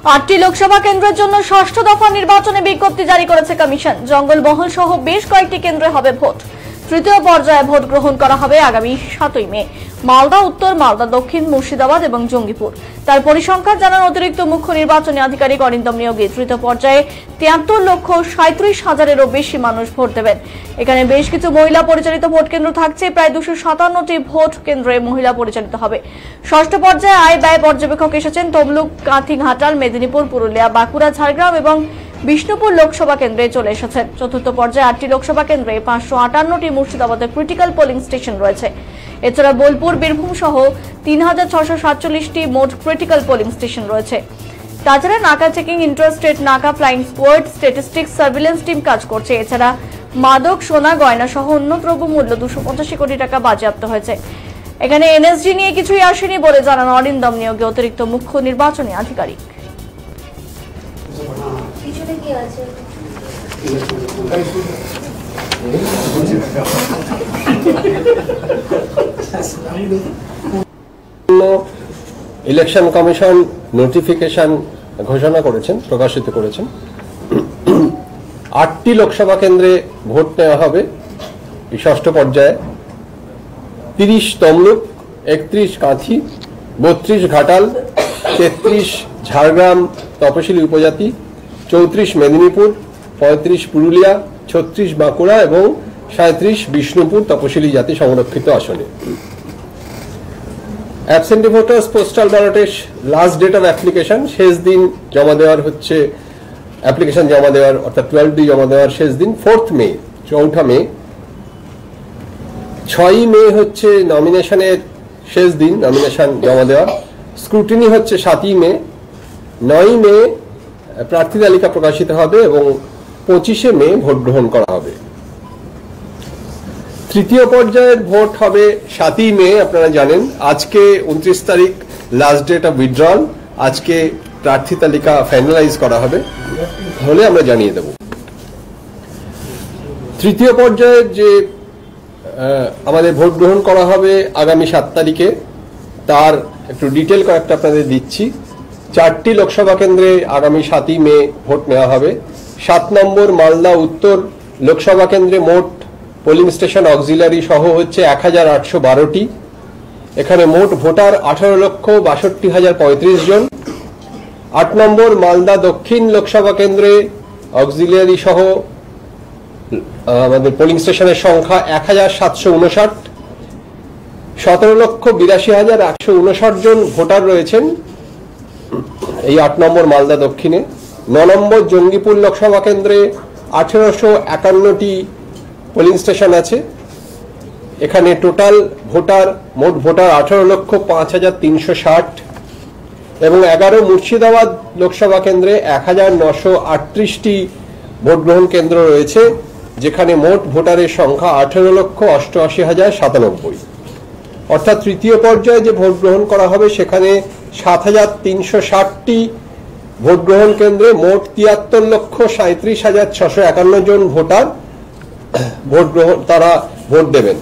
আটটি লোকসভা কেন্দ্রের জন্য ষষ্ঠ দফা নির্বাচনে বিজ্ঞপ্তি জারি করেছে কমিশন। জঙ্গলমহল সহ বেশ কয়েকটি কেন্দ্রে হবে ভোট। তৃতীয় পর্যায়ে ভোট গ্রহণ করা হবে আগামী 7ই মে। মালদা উত্তর, মালদা দক্ষিণ, মুর্শিদাবাদ এবং জঙ্গিপুর। তার পরিসংখ্যান জানান অতিরিক্ত মুখ্য নির্বাচনী আধিকারিক অরিন্দম নিয়োগী। তৃতীয় পর্যায়ে 73,37,000-এরও বেশি মানুষ ভোট দেবেন। এখানে বেশ কিছু মহিলা পরিচালিত ভোট কেন্দ্র থাকছে। প্রায় 257টি ভোট কেন্দ্রে মহিলা পরিচালিত হবে। ষষ্ঠ পর্যায়ে আয় ব্যয় পর্যবেক্ষক এসেছেন তমলুক, কাঁথি, ঘাটাল, মেদিনীপুর, পুরুলিয়া, বাঁকুড়া, ঝাড়গ্রাম এবং বিষ্ণুপুর লোকসভা কেন্দ্রে চলে এসেছেন। চতুর্থ পর্যায়ে 8টি লোকসভা কেন্দ্রে 558টি মুর্শিদাবাদের ক্রিটিক্যাল পোলিং স্টেশন রয়েছে। এছাড়া বোলপুর, বীরভূম সহ 3647টি মোট ক্রিটিক্যাল পোলিং স্টেশন রয়েছে। তাছাড়া নাকা চেকিং, ইন্টারস্টেট নাকা, flying squad, statistics, surveillance team কাজ করছে। এছাড়া মাদক, সোনা, গয়না সহ অন্য দ্রব্যমূল্য 285 কোটি টাকা বাজেয়াপ্ত হয়েছে। এখানে এনএসজি নিয়ে কিছুই আসেনি বলে জানান অরিন্দম নিয়োগী অতিরিক্ত মুখ্য নির্বাচনী আধিকারিক। ইলেকশন কমিশন নোটিফিকেশন ঘোষণা করেছেন, প্রকাশিত করেছেন। 8টি লোকসভা কেন্দ্রে ভোট নেওয়া হবে এই ষষ্ঠ পর্যায়ে। 30 তমলুক, 31 কাঁথি, 32 ঘাটাল, 33 ঝাড়গ্রাম তপশিলি উপজাতি, 34 মেদিনীপুর, 35 পুরুলিয়া, 36 বাঁকুড়া এবং 37 বিষ্ণুপুর তপশিলি জাতি সংরক্ষিত আসনে। অ্যাবসেন্টি ভোটার্স পোস্টাল ব্যালটের লাস্ট ডেট অফ অ্যাপ্লিকেশন, শেষ দিন জমা দেওয়ার হচ্ছে অ্যাপ্লিকেশন জমা দেওয়ার অর্থাৎ 12 জমা দেওয়ার শেষ দিন 4 মে, 4 মে। 6 মে হচ্ছে নমিনেশনের শেষ দিন, নমিনেশন জমা দেওয়ার। স্ক্রুটিনি হচ্ছে 7 মে। 9 মে প্রার্থী তালিকা প্রকাশিত হবে এবং 25 মে ভোট গ্রহণ করা হবে। তৃতীয় পর্যায়ের ভোট হবে 7 মে। আপনারা জানেন আজকে 29 তারিখ লাস্ট ডেট অফ উইথড্রল। আজকে প্রার্থী তালিকা ফাইনালাইজ করা হবে, হলে আমরা জানিয়ে দেব। তৃতীয় পর্যায়ের যে আমাদের ভোট গ্রহণ করা হবে আগামী 7 তারিখে, তার একটু ডিটেল কয়েকটা আপনাদের দিচ্ছি। 4টি লোকসভা কেন্দ্রে আগামী 7ই মে ভোট নেওয়া হবে। 7 নম্বর মালদা উত্তর লোকসভা কেন্দ্রে মোট পোলিং স্টেশন অক্সিলারি সহ হচ্ছে 1812টি। এখানে মোট ভোটার 18,62,035 জন। 8 নম্বর মালদা দক্ষিণ লোকসভা কেন্দ্রে অক্সিলারি সহ আমাদের পোলিং স্টেশনের সংখ্যা 1759। 17,82,159 জন ভোটার রয়েছেন এই 8 নম্বর মালদা দক্ষিণে। 9 নম্বর জঙ্গিপুর লোকসভা কেন্দ্রে 1851টি পোলিং স্টেশন আছে। এখানে টোটাল ভোটার মোট ভোটার 18,05,360 এবং 11 মুর্শিদাবাদ লোকসভা কেন্দ্রে 1938টি ভোট গ্রহণ কেন্দ্র রয়েছে, যেখানে মোট ভোটারের সংখ্যা 18,88,097। অর্থাৎ তৃতীয় পর্যায়ে যে ভোট গ্রহণ করা হবে সেখানে 7,360টি ভোট গ্রহণ কেন্দ্রে মোট 73,37,651 জন ভোটার তারা ভোট দেবেন।